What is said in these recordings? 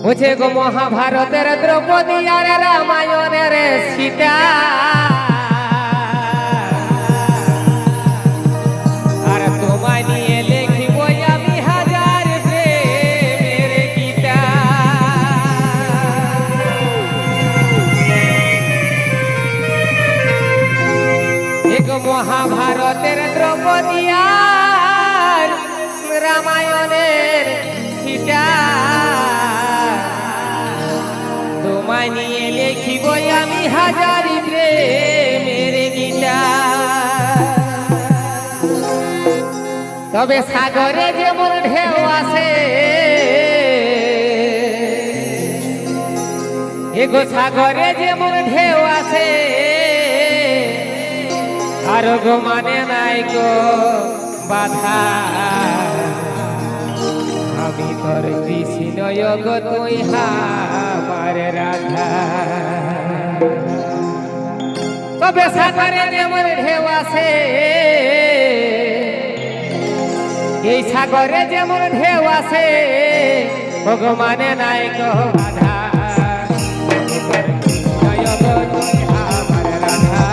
বুঝে গো মহাভারতের দ্রৌপদী আর রামায়ণের সীতা আর তোমায় নিয়ে লিখিব আমি হাজার প্রেমের গীতা। এক মহাভারতের দ্রৌপদী আর রামায়ণের সীতা তোমায় নিয়ে লিখিব আমি হাজারি প্রেমের গীতা। তবে সাগরে যেমন ঢেউ আসে এগো সাগরে যেমন ঢেউ আসে আর গো মানে নাই গো বাধা আমি তোর কৃষ্ণ গো তুই আমার রাধা। তবে সাগরে যেমন ঢেউ আসে এই সাগরে যেমন ঢেউ আসে ভগবানে নাই গো বাধা আমি তোর কৃষ্ণ গো তুই আমার রাধা।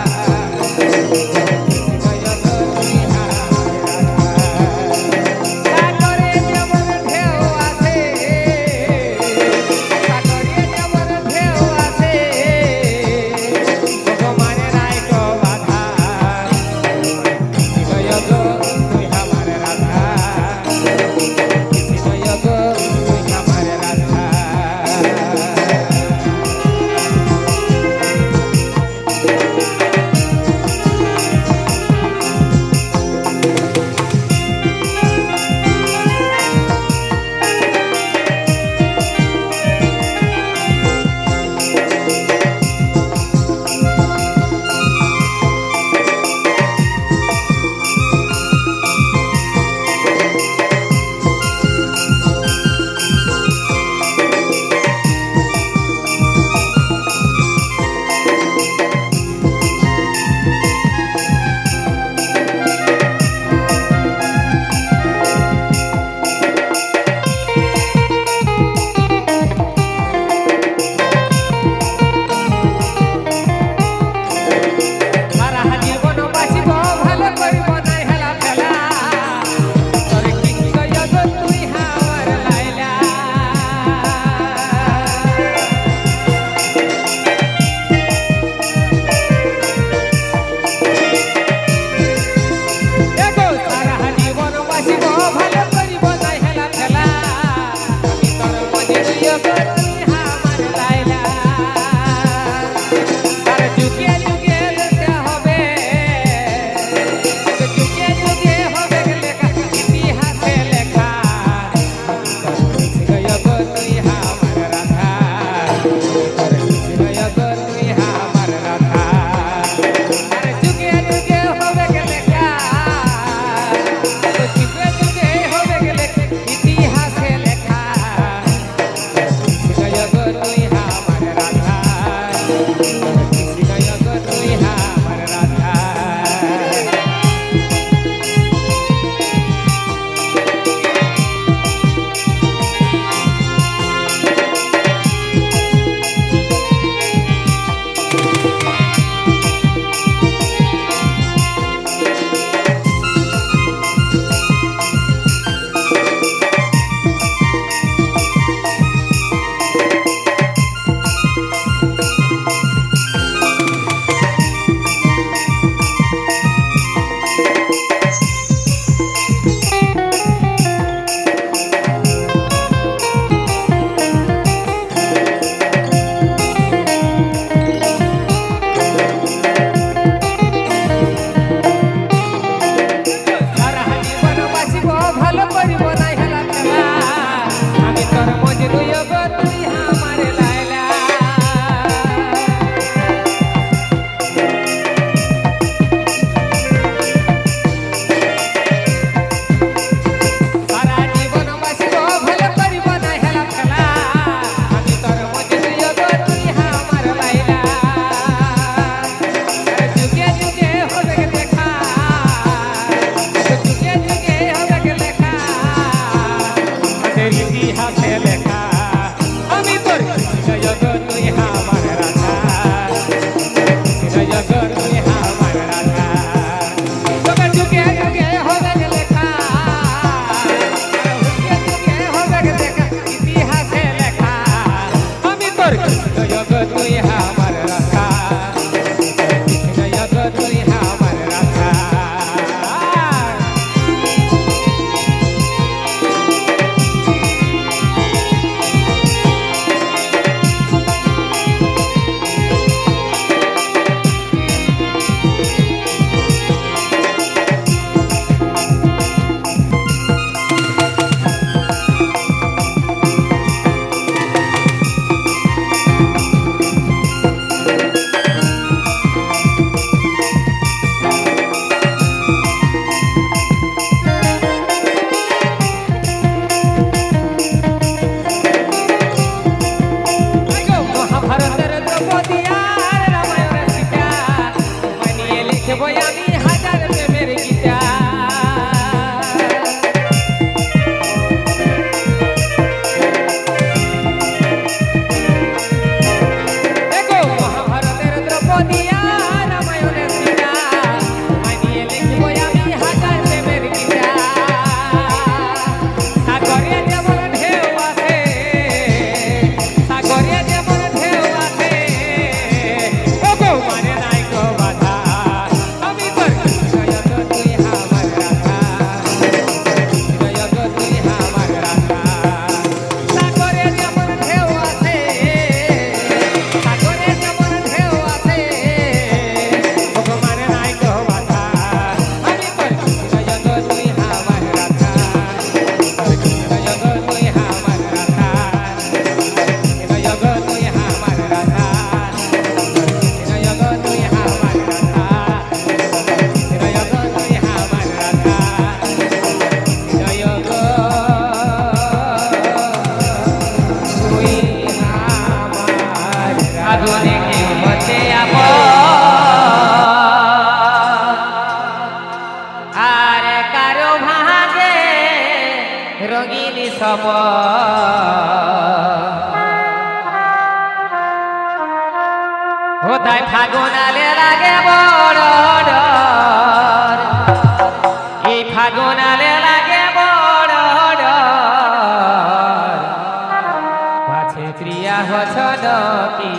ফাগুনালে লাগে বড় ডর এই ফাগুনালে লাগে বড় ডর পাছে প্রিয়া হছ কি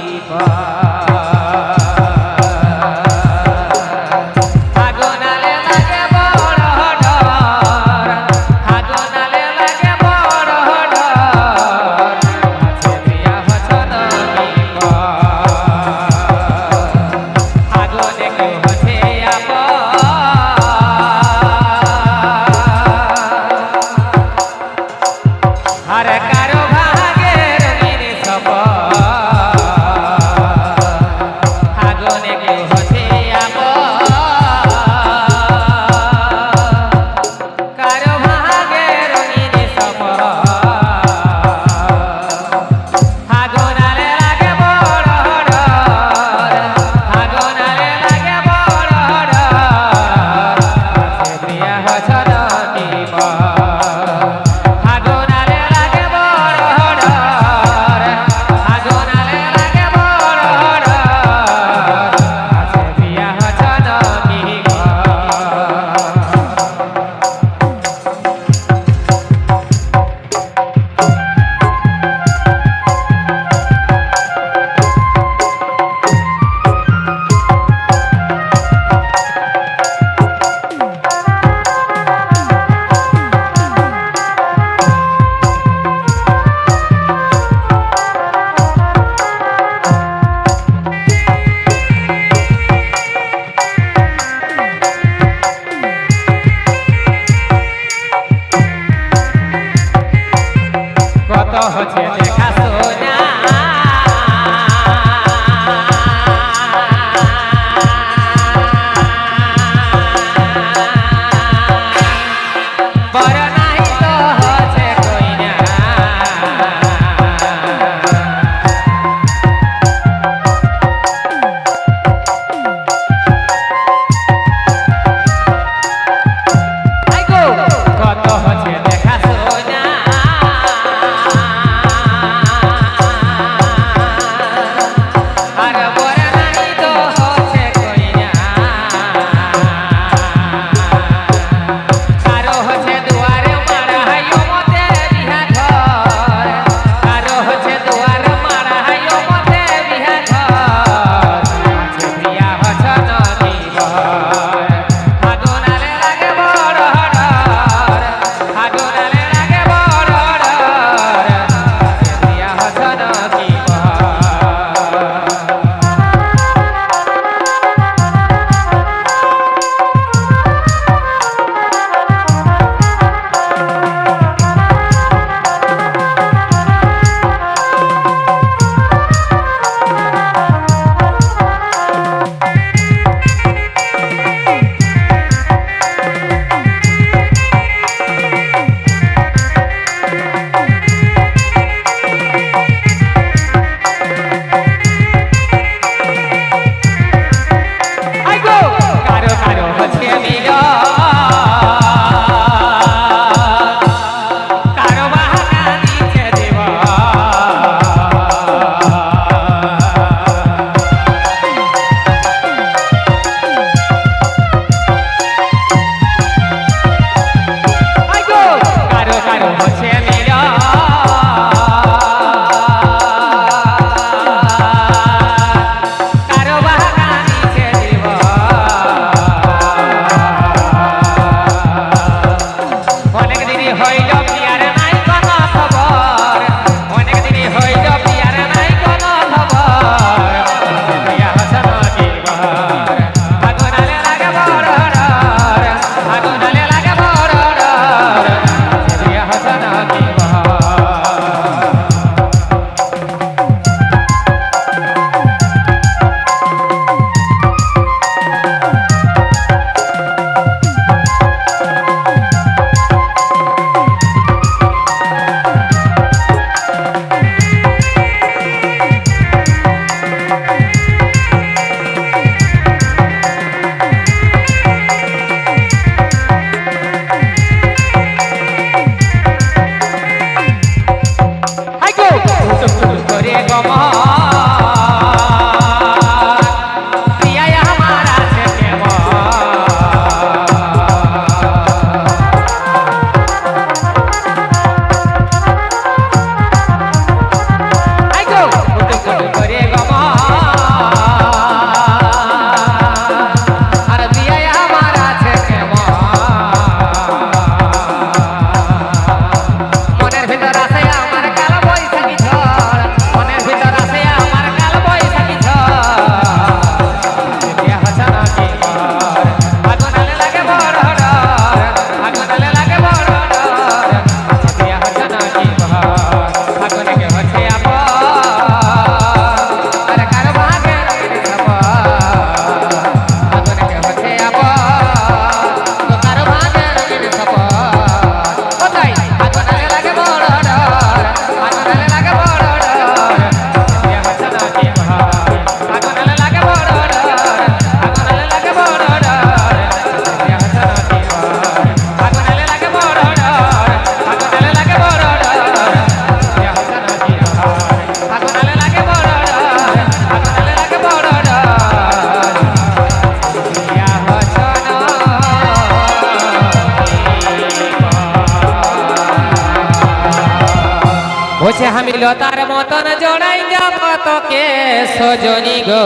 লতার মতন জড়াই যাব তোকে সজনী গো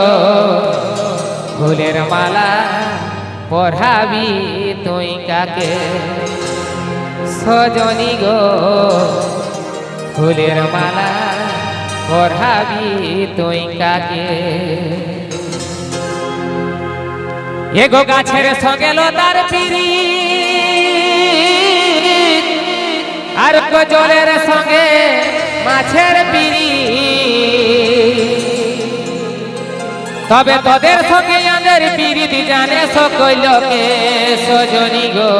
ফুলের মালা পরাবি তুই কাকে সজনী গো ফুলের মালা পরাবি তুই কাকে এগো গাছের সঙ্গে লতার পিরি আর জলের সঙ্গে মাছের পিরি তবে তোদের সঙ্গে আমাদের পিরিতি জানে সকল লোকে সজনী গো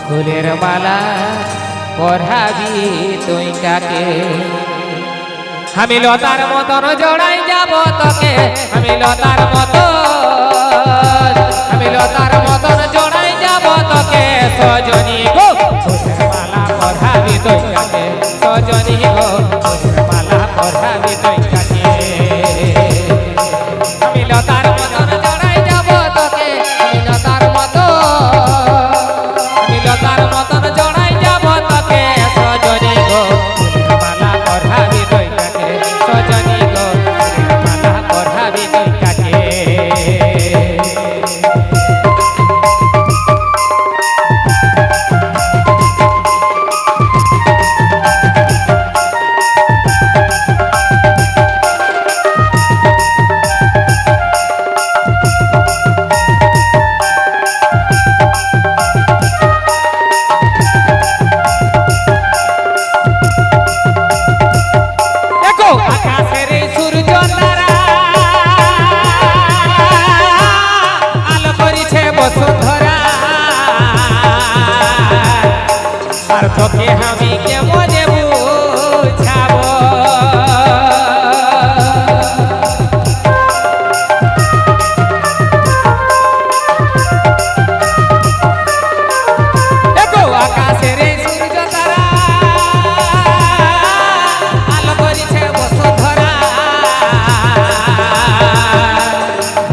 ফুলের মালা পরাবি তুই কাকে আমি লতার মতন জড়াই যাব তোকে আমি লতার মতন জড়াই যাব তোকে সজনী গো ফুলের মালা পরাবি তুই কাকে সজনী গো ফুলের মালা পরাবি তুই কাকে আমি লতার মতন জড়াই যাব তোকে আমি লতার মতন জড়াই যাব তোকে সজনী গো ফুলের মালা পরাবি তুই কাকে সজনী গো ফুলের মালা পরাবি তুই কাকে আকাশের এই সূর্য তারা আলো করিছে বসুন্ধরা আর তোকে আমি কেমনে বুঝাবো দেখো আকাশের এই সূর্য তারা আলো করিছে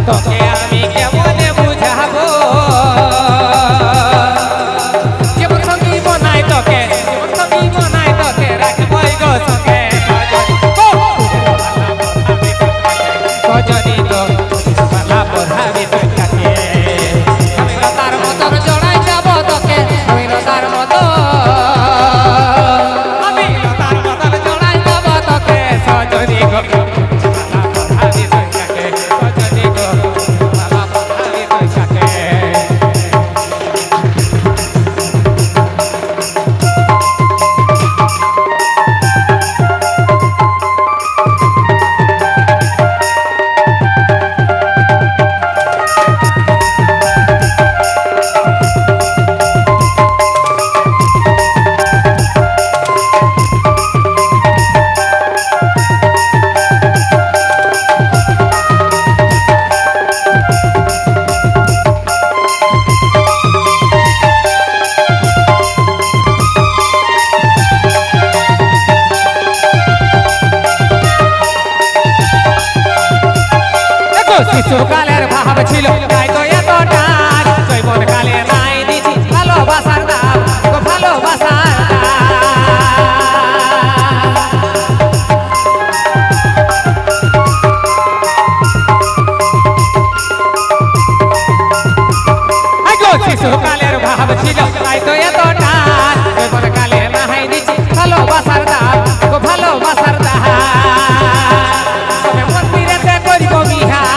তোকে আমি কেমনে বুঝাবো জীবন সঙ্গী বনাই তোকে রাখবই গো সঙ্গে সজনী গো মালা পরাবি তুই কাকে আমি লতার মতন জড়াই যাব তোকে আমি লতার মতন জড়াই যাব তোকে সজনী গো শিশুকালের ভাব ছিল তাই তো এতটা জৈবন কালে নাই দিছি ভালোবাসার দাম ভালোবাসার শিশুকালের ভাব ছিল তাই তো এতটা জৈবন কালে নাই দিছি ভালোবাসার দাম ভালোবাসার দাম মন্দিরেতে করিব বিহার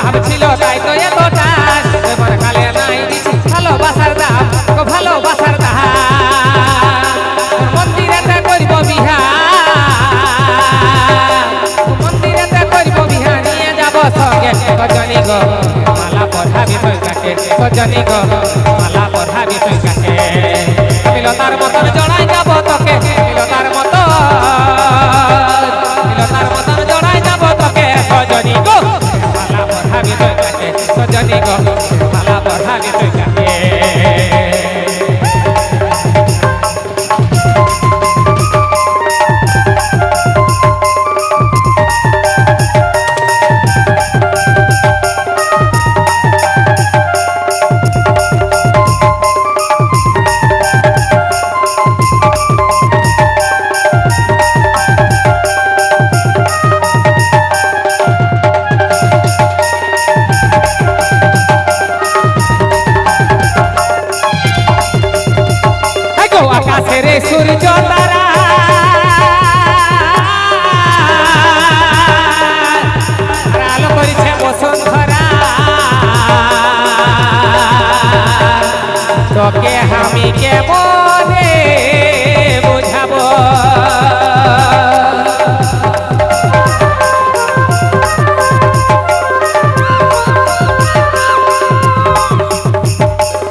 অভাব ছিল তাই তো এতটা এবার কালে নাই দিছি ভালোবাসার দাম গো ভালোবাসার দাম মন্দিরেতে করব বিহার মন্দিরেতে করব বিহার নিয়ে যাব সঙ্গে সজনী গো মালা পড়াবি তুই কাকে সজনী গো মালা পড়াবি তুই কাকে মিলতার মতন জড়াই যাব তোকে মিলতার মতন জড়াই যাব তোকে সজনী গো মালা পড়াবি তুই কাকে সজনী গো মালা পড়াবি তুই কাকে আকাশের সূর্য তারা আলো করেছে বসুন্ধরা তোকে আমি কেমনে বুঝাবো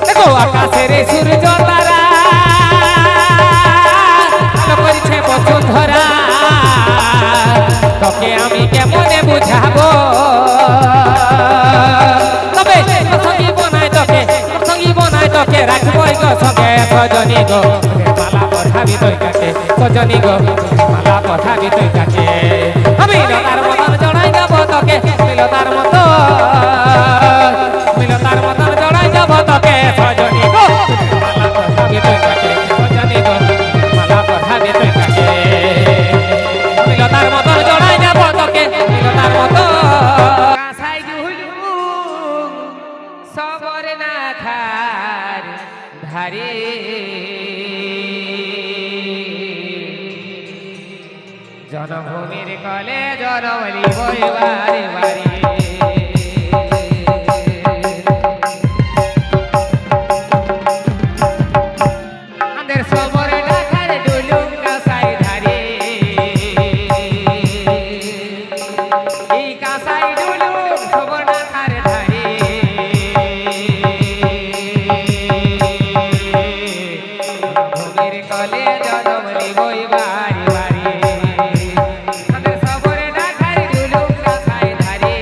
দেখো আকাশের সূর্য তারা বসুন্ধরা তোকে আমি কেমনে বুঝাবো তবে সঙ্গী বনাই তোকে রাখবো গো সঙ্গে সজনী গো মালা পঠাবি তুই কাকে সজনী গো মালা পঠাবি তুই কাকে আমি মিলতার মতন জড়াই যাব তোকে মিলতার মতন জড়াই যাব তোকে সজনী গো মালা পঠাবি তুই কাকে সজনী গো মালা পঠাবি তুই কাকে মিলতার মতন জড়াই যাব তোকে মিলতার মতন কাঁসাই গুলু সবর না খার ধারে জনভূমির কলে জনবলি বইবারে বারে আমাদের সবর ঢাকার ডুলুম কাঁসাই ধারে এই কাঁসাই ডুলুম সবর ঢাকার ধারে জনভূমির কলে জনবলি বইবারে বারে আমাদের সবর ঢাকার ডুলুম কাঁসাই ধারে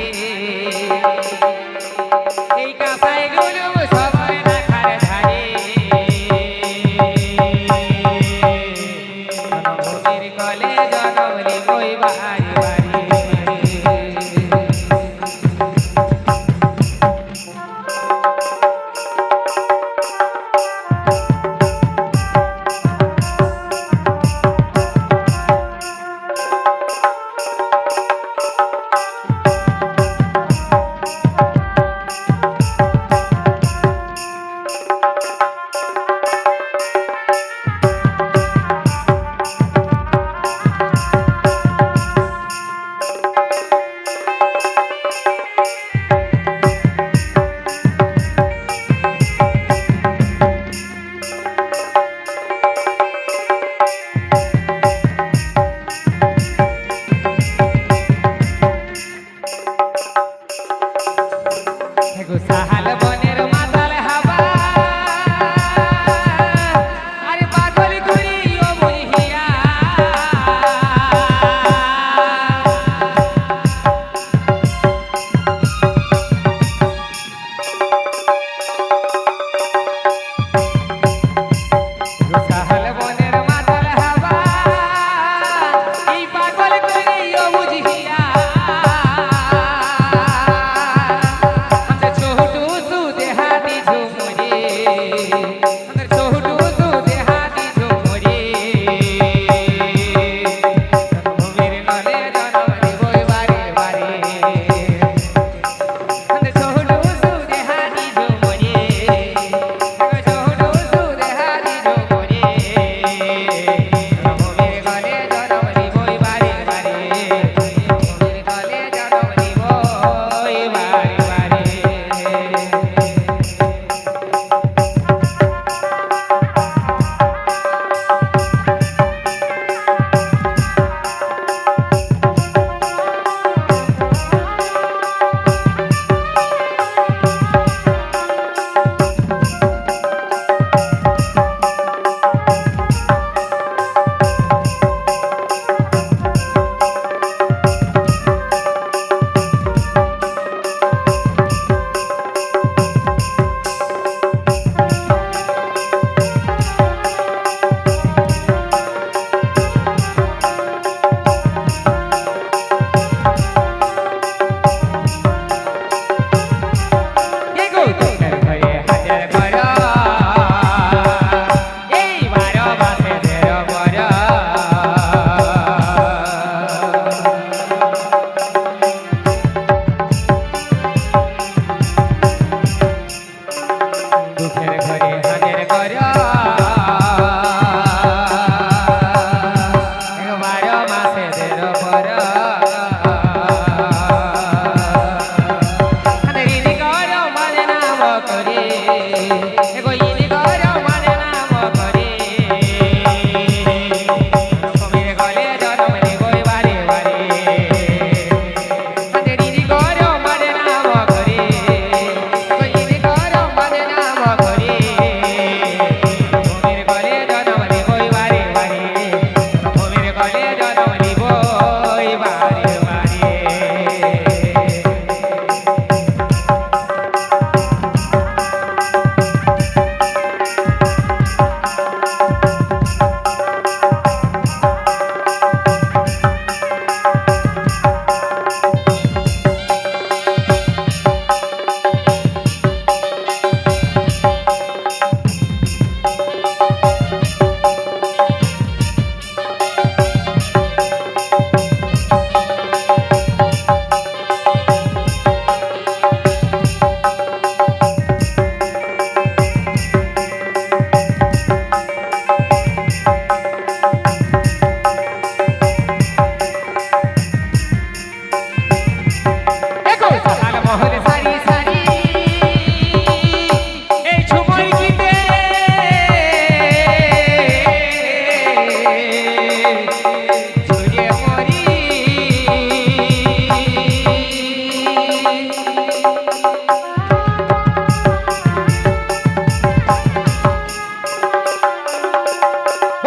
ঝুড়িয়ে মরি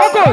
ওগো